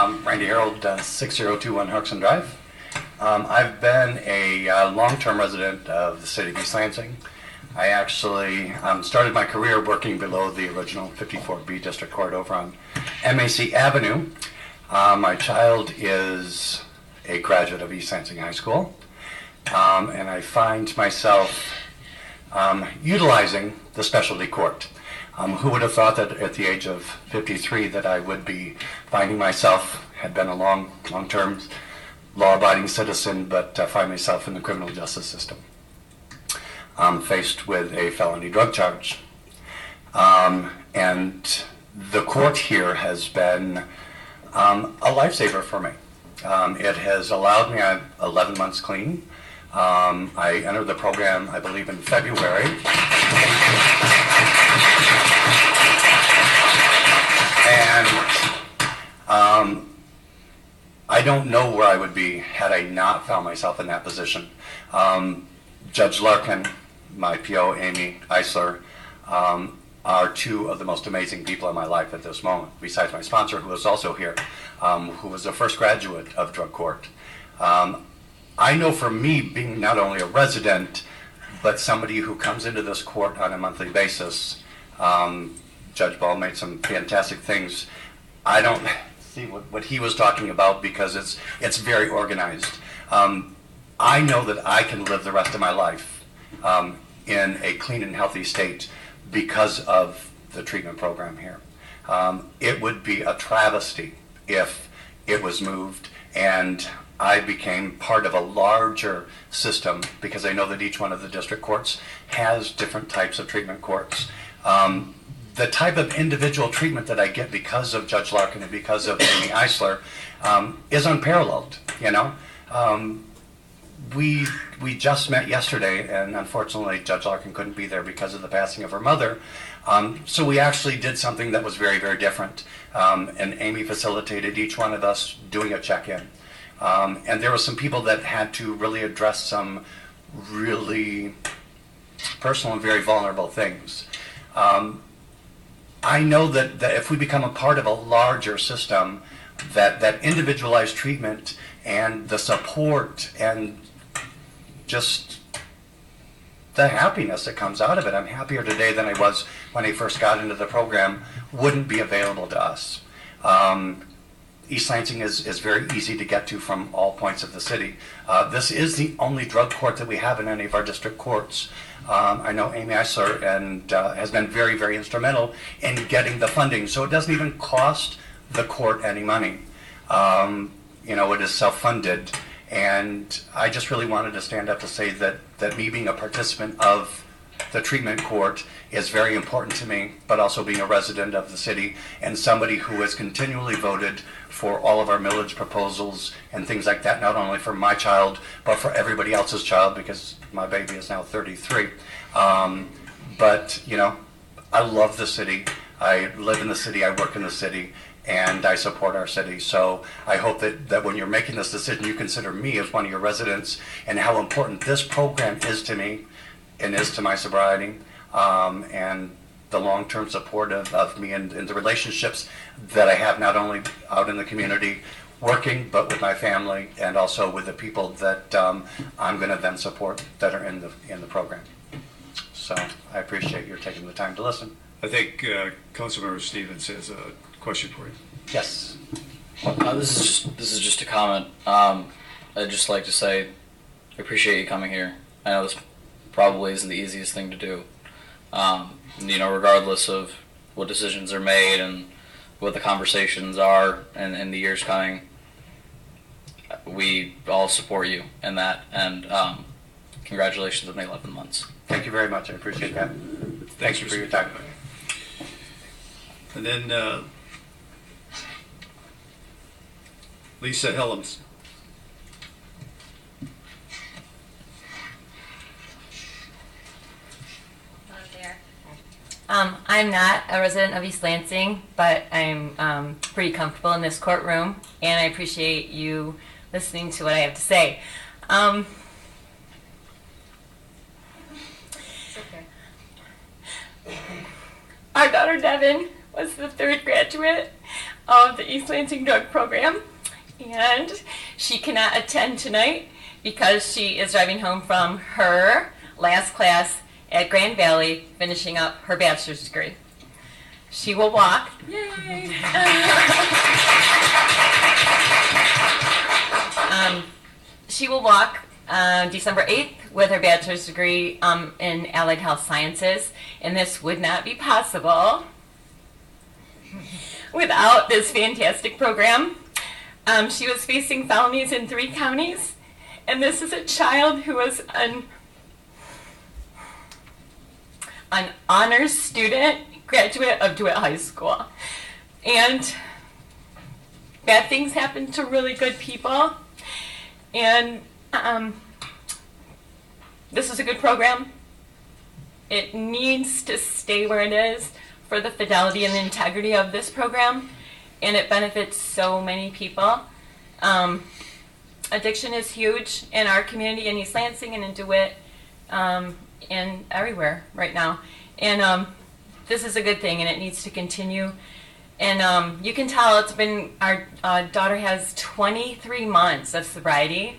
Randy Harold, 6021 Huxon Drive. I've been a long-term resident of the city of East Lansing. I actually started my career working below the original 54B District Court over on MAC Avenue. My child is a graduate of East Lansing High School, and I find myself utilizing the specialty court. Who would have thought that at the age of 53 that I would be finding myself, had been a long-term law-abiding citizen, but find myself in the criminal justice system, faced with a felony drug charge. And the court here has been a lifesaver for me. It has allowed me, I'm 11 months clean. I entered the program, I believe, in February. And I don't know where I would be had I not found myself in that position. Judge Larkin, my PO, Amy Eisler, are two of the most amazing people in my life at this moment, besides my sponsor, who is also here, who was the first graduate of drug court. I know for me, being not only a resident, but somebody who comes into this court on a monthly basis, Judge Ball made some fantastic things. I don't see what he was talking about because it's very organized. I know that I can live the rest of my life in a clean and healthy state because of the treatment program here. It would be a travesty if it was moved and I became part of a larger system, because I know that each one of the district courts has different types of treatment courts. The type of individual treatment that I get because of Judge Larkin and because of Amy Eisler is unparalleled, you know. We just met yesterday, and unfortunately Judge Larkin couldn't be there because of the passing of her mother. So we actually did something that was very, very different. And Amy facilitated each one of us doing a check-in. And there were some people that had to really address some really personal and very vulnerable things. I know that if we become a part of a larger system, that individualized treatment and the support and just the happiness that comes out of it, I'm happier today than I was when I first got into the program, wouldn't be available to us. East Lansing is very easy to get to from all points of the city. This is the only drug court that we have in any of our district courts. I know Amy Eisler has been very, very instrumental in getting the funding, so it doesn't even cost the court any money. You know, it is self-funded, and I just really wanted to stand up to say that me being a participant of the treatment court is very important to me, but also being a resident of the city and somebody who has continually voted for all of our millage proposals and things like that, not only for my child, but for everybody else's child, because my baby is now 33. But, you know, I love the city. I live in the city, I work in the city, and I support our city. So I hope that when you're making this decision, you consider me as one of your residents and how important this program is to me and is to my sobriety, and the long-term support of me and the relationships that I have not only out in the community working, but with my family and also with the people that I'm going to then support that are in the program. So I appreciate your taking the time to listen. I think Councilmember Stevens has a question for you. Yes. This is just a comment. I'd just like to say I appreciate you coming here. I know this probably isn't the easiest thing to do. You know, regardless of what decisions are made and what the conversations are in the years coming, we all support you in that, and congratulations on the 11 months. Thank you very much. I appreciate that. Thank you for your time. And then Lisa Helms. I'm not a resident of East Lansing, but I'm pretty comfortable in this courtroom, and I appreciate you listening to what I have to say. It's okay. Our daughter Devin was the third graduate of the East Lansing Drug Program, and she cannot attend tonight because she is driving home from her last class at Grand Valley, finishing up her bachelor's degree. She will walk. Yay! She will walk December 8th with her bachelor's degree in Allied Health Sciences, and this would not be possible without this fantastic program. She was facing felonies in 3 counties, and this is a child who was an honors student, graduate of DeWitt High School. And bad things happen to really good people. And this is a good program. It needs to stay where it is for the fidelity and the integrity of this program. And it benefits so many people. Addiction is huge in our community in East Lansing and in DeWitt and everywhere right now. And this is a good thing, and it needs to continue. And you can tell it's been, our daughter has 23 months of sobriety.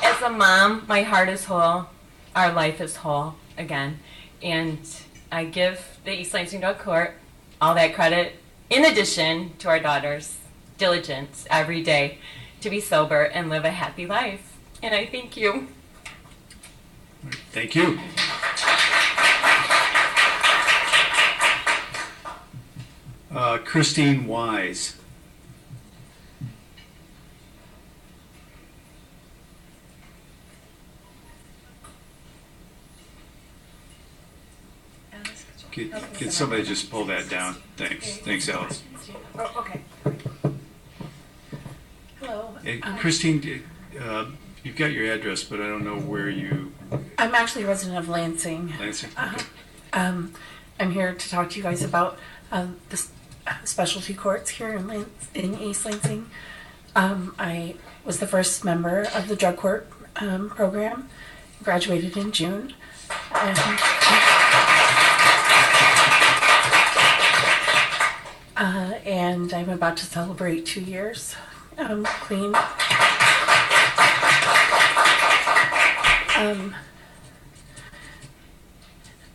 As a mom, my heart is whole. Our life is whole again. And I give the East Lansing Drug Court all that credit, in addition to our daughter's diligence every day to be sober and live a happy life. And I thank you. Thank you. Christine Wise. Can somebody just pull that down? Thanks. Thanks, Alice. Oh, okay. Hello. Hey, Christine, you've got your address, but I don't know where you... I'm actually a resident of Lansing. Lansing? Uh-huh. Okay. I'm here to talk to you guys about the specialty courts here in East Lansing. I was the first member of the drug court program, graduated in June. And I'm about to celebrate 2 years clean.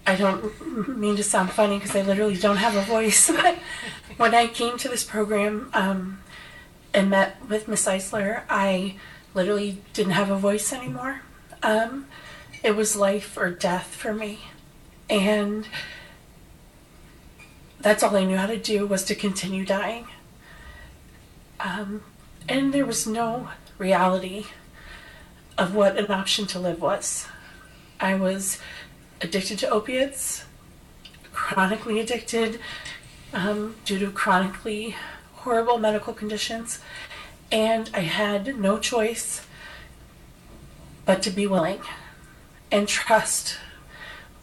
I don't mean to sound funny because I literally don't have a voice, but when I came to this program and met with Miss Eisler, I literally didn't have a voice anymore. It was life or death for me. And that's all I knew how to do, was to continue dying. And there was no reality of what an option to live was. I was addicted to opiates, chronically addicted due to chronically horrible medical conditions, and I had no choice but to be willing and trust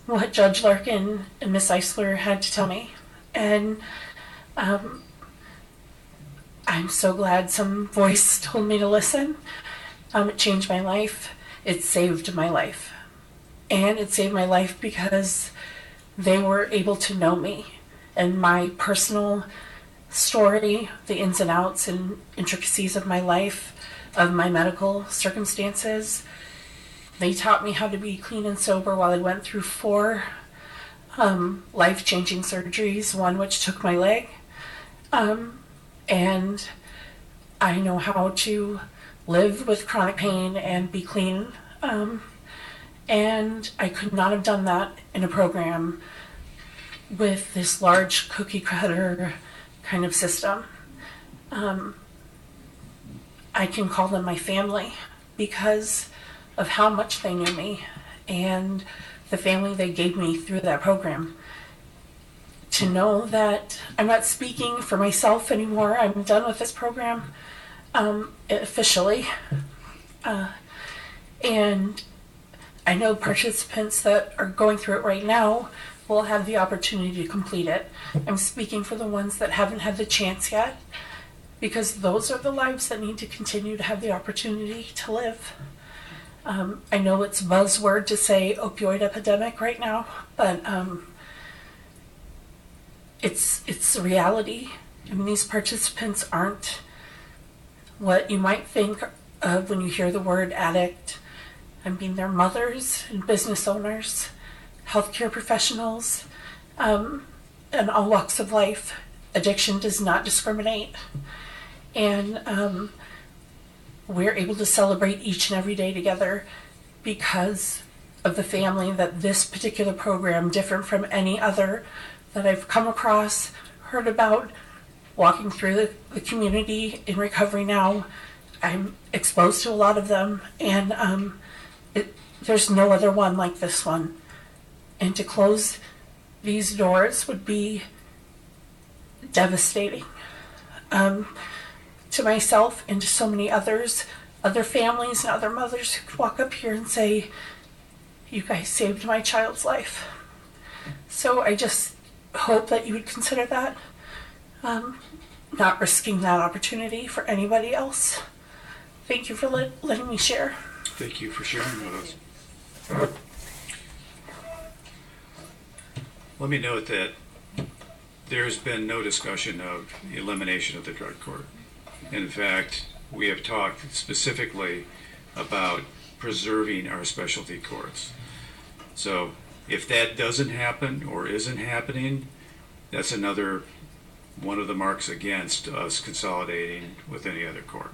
what Judge Larkin and Miss Eisler had to tell me. And I'm so glad some voice told me to listen. It changed my life. It saved my life. And it saved my life because they were able to know me and my personal story, the ins and outs and intricacies of my life, of my medical circumstances. They taught me how to be clean and sober while I went through 4 life-changing surgeries, one which took my leg. And I know how to live with chronic pain and be clean. And I could not have done that in a program with this large cookie cutter kind of system. I can call them my family because of how much they knew me and the family they gave me through that program. To know that I'm not speaking for myself anymore. I'm done with this program officially. And I know participants that are going through it right now will have the opportunity to complete it. I'm speaking for the ones that haven't had the chance yet, because those are the lives that need to continue to have the opportunity to live. I know it's buzzword to say opioid epidemic right now, but it's a reality. I mean, these participants aren't what you might think of when you hear the word addict. I mean, they're mothers and business owners, healthcare professionals, and all walks of life. Addiction does not discriminate. And we're able to celebrate each and every day together because of the family that this particular program, different from any other that I've come across, heard about, walking through the community in recovery now. I'm exposed to a lot of them, and there's no other one like this one. And to close these doors would be devastating to myself and to so many others, other families and other mothers who could walk up here and say, "You guys saved my child's life." So I just hope that you would consider that, not risking that opportunity for anybody else. Thank you for letting me share. Thank you for sharing with us. Let me note that there's been no discussion of elimination of the drug court. In fact, we have talked specifically about preserving our specialty courts. So if that doesn't happen or isn't happening, that's another one of the marks against us consolidating with any other court.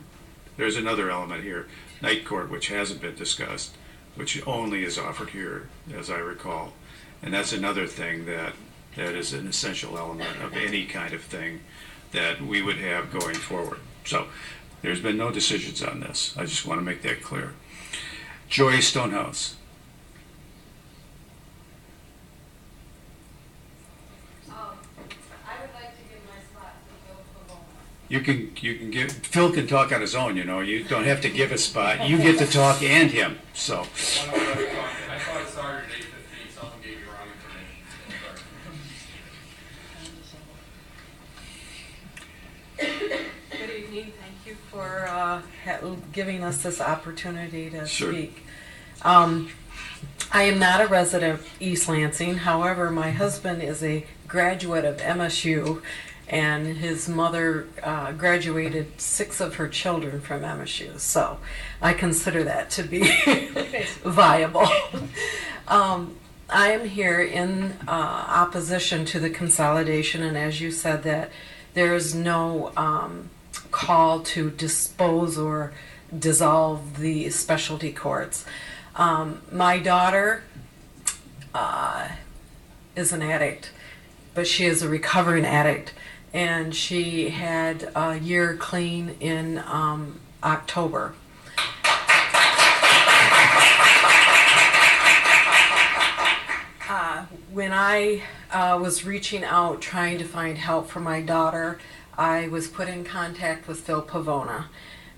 There's another element here, night court, which hasn't been discussed, which only is offered here, as I recall. And that's another thing that is an essential element of any kind of thing that we would have going forward. So there's been no decisions on this. I just want to make that clear. Joy Stonehouse. I would like to give my spot to Bill Pavone. You can give, Phil can talk on his own, you know, you don't have to give a spot. You get to talk and him, so. I thought it started at 8:15, someone gave you wrong information. Good evening, thank you for giving us this opportunity to Sure. speak. I am not a resident of East Lansing, however, my husband is a graduate of MSU, and his mother graduated 6 of her children from MSU, so I consider that to be viable. I am here in opposition to the consolidation, and as you said, that there is no call to dispose or dissolve the specialty courts. My daughter is an addict, but she is a recovering addict, and she had a year clean in October. When I was reaching out trying to find help for my daughter, I was put in contact with Phil Pavona.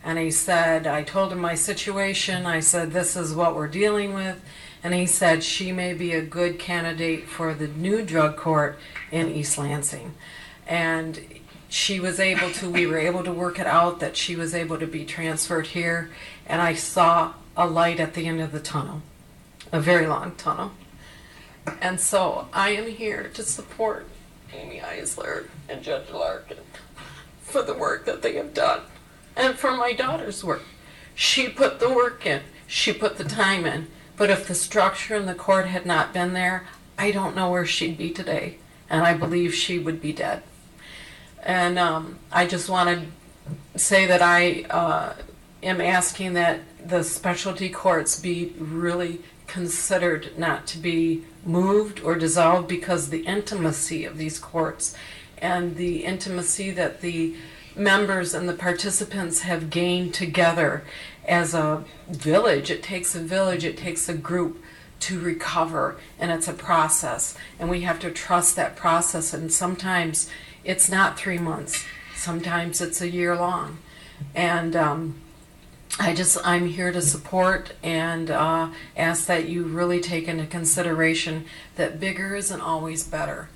And he said, I told him my situation, I said, this is what we're dealing with. And he said, she may be a good candidate for the new drug court in East Lansing. And she was able to, we were able to work it out that she was able to be transferred here. And I saw a light at the end of the tunnel, a very long tunnel. And so I am here to support Amy Eisler and Judge Larkin for the work that they have done. And for my daughter's work. She put the work in, she put the time in, but if the structure in the court had not been there, I don't know where she'd be today, and I believe she would be dead. And I just want to say that I am asking that the specialty courts be really considered not to be moved or dissolved, because the intimacy of these courts and the intimacy that the members and the participants have gained together as a village. It takes a village, it takes a group to recover, and it's a process, and we have to trust that process. And sometimes it's not 3 months, sometimes it's a year long. And I'm here to support and ask that you really take into consideration that bigger isn't always better.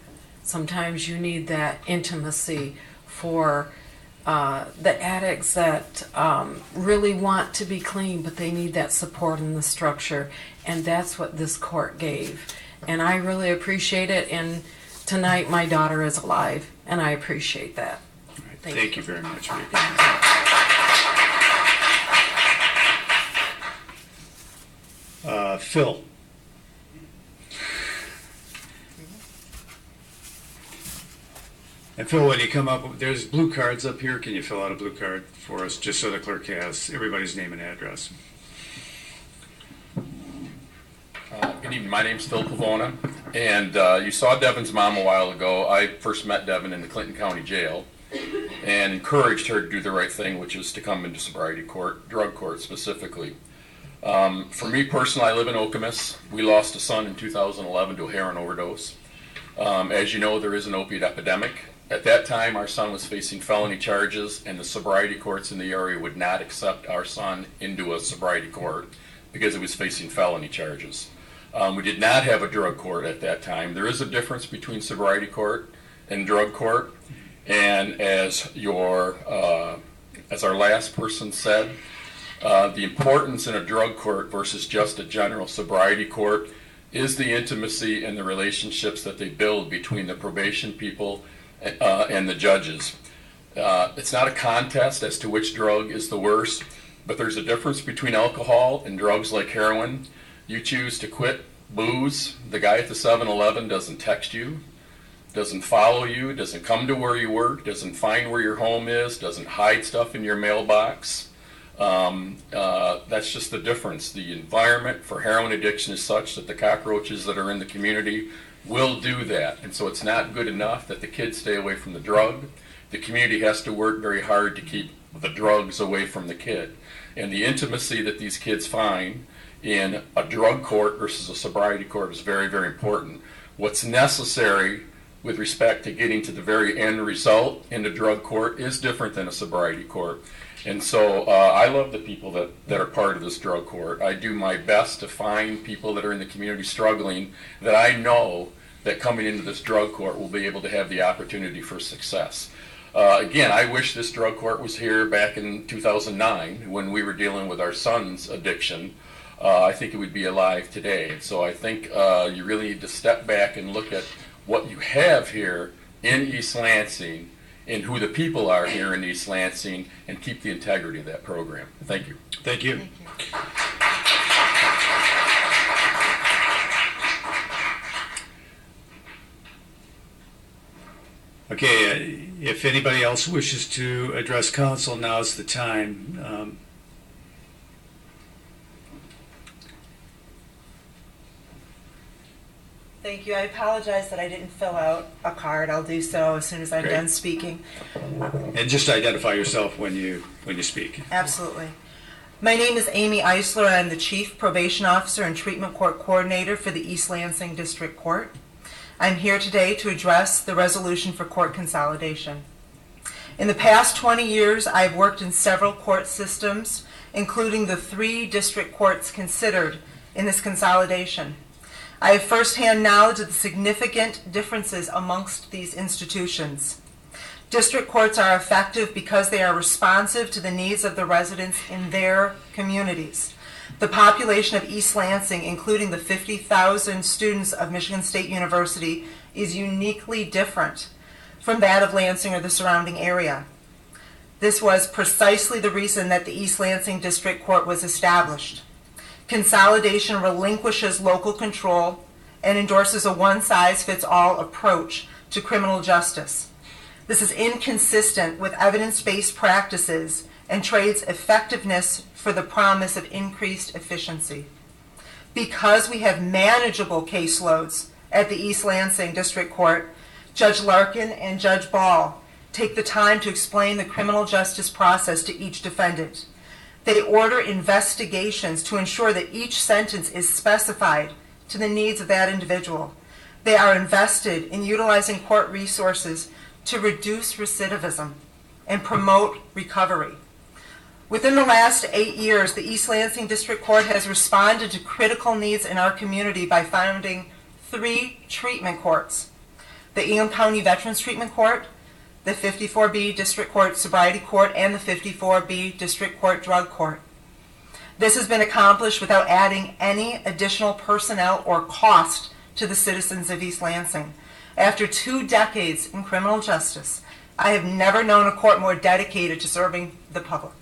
Sometimes you need that intimacy for the addicts that really want to be clean, but they need that support in the structure, and that's what this court gave. And I really appreciate it, and tonight my daughter is alive, and I appreciate that. All right. Thank Thank you. you very much. Phil. And Phil, when you come up, there's blue cards up here. Can you fill out a blue card for us, just so the clerk has everybody's name and address? Good evening. My name's Phil Pavona, and you saw Devin's mom a while ago. I first met Devin in the Clinton County Jail and encouraged her to do the right thing, which is to come into sobriety court, drug court specifically. For me personally, I live in Okemos. We lost a son in 2011 to a heroin overdose. As you know, there is an opiate epidemic. At that time, our son was facing felony charges, and the sobriety courts in the area would not accept our son into a sobriety court because he was facing felony charges. We did not have a drug court at that time. There is a difference between sobriety court and drug court, and as our last person said, the importance in a drug court versus just a general sobriety court is the intimacy and the relationships that they build between the probation people and the judges. It's not a contest as to which drug is the worst, but there's a difference between alcohol and drugs like heroin. You choose to quit booze, the guy at the 7-Eleven doesn't text you, doesn't follow you, doesn't come to where you work, doesn't find where your home is, doesn't hide stuff in your mailbox. That's just the difference. The environment for heroin addiction is such that the cockroaches that are in the community will do that. And so it's not good enough that the kids stay away from the drug. The community has to work very hard to keep the drugs away from the kid. And the intimacy that these kids find in a drug court versus a sobriety court is very, very important. What's necessary with respect to getting to the very end result in the drug court is different than a sobriety court. And so I love the people that are part of this drug court. I do my best to find people that are in the community struggling that I know that coming into this drug court will be able to have the opportunity for success. Again, I wish this drug court was here back in 2009 when we were dealing with our son's addiction. I think it would be alive today. And so I think you really need to step back and look at what you have here in East Lansing and who the people are here in East Lansing and keep the integrity of that program. Thank you. Thank you. Thank you. Okay, if anybody else wishes to address council, now's the time. Thank you. I apologize that I didn't fill out a card. I'll do so as soon as I'm Okay. done speaking. And just identify yourself when you speak. Absolutely. My name is Amy Eisler. I'm the Chief Probation Officer and Treatment Court Coordinator for the East Lansing District Court. I'm here today to address the resolution for court consolidation. In the past 20 years, I've worked in several court systems, including the 3 district courts considered in this consolidation. I have firsthand knowledge of the significant differences amongst these institutions. District courts are effective because they are responsive to the needs of the residents in their communities. The population of East Lansing, including the 50,000 students of Michigan State University, is uniquely different from that of Lansing or the surrounding area. This was precisely the reason that the East Lansing District Court was established. Consolidation relinquishes local control and endorses a one-size-fits-all approach to criminal justice. This is inconsistent with evidence-based practices and trades effectiveness for the promise of increased efficiency. Because we have manageable caseloads at the East Lansing District Court, Judge Larkin and Judge Ball take the time to explain the criminal justice process to each defendant. They order investigations to ensure that each sentence is specified to the needs of that individual. They are invested in utilizing court resources to reduce recidivism and promote recovery. Within the last 8 years, the East Lansing District Court has responded to critical needs in our community by founding 3 treatment courts: the Ingham County Veterans Treatment Court, the 54B District Court Sobriety Court, and the 54B District Court Drug Court. This has been accomplished without adding any additional personnel or cost to the citizens of East Lansing. After 2 decades in criminal justice, I have never known a court more dedicated to serving the public.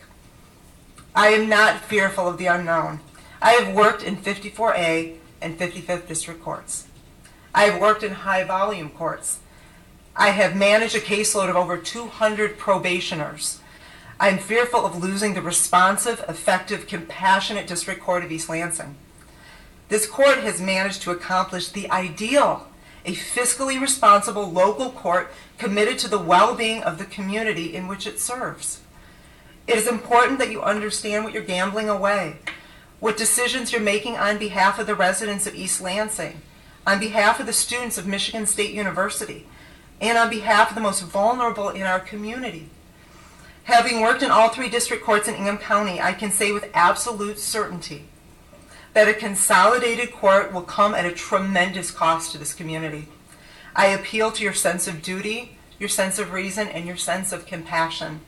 I am not fearful of the unknown. I have worked in 54A and 55th District courts. I have worked in high-volume courts. I have managed a caseload of over 200 probationers. I am fearful of losing the responsive, effective, compassionate District Court of East Lansing. This court has managed to accomplish the ideal, a fiscally responsible local court committed to the well-being of the community in which it serves. It is important that you understand what you're gambling away, what decisions you're making on behalf of the residents of East Lansing, on behalf of the students of Michigan State University, and on behalf of the most vulnerable in our community. Having worked in all 3 district courts in Ingham County, I can say with absolute certainty that a consolidated court will come at a tremendous cost to this community. I appeal to your sense of duty, your sense of reason, and your sense of compassion.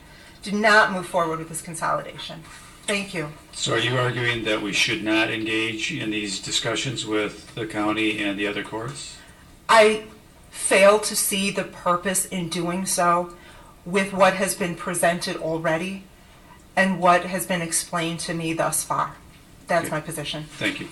Do not move forward with this consolidation. Thank you. So are you arguing that we should not engage in these discussions with the county and the other courts? I fail to see the purpose in doing so with what has been presented already and what has been explained to me thus far. That's Okay. my position. Thank you.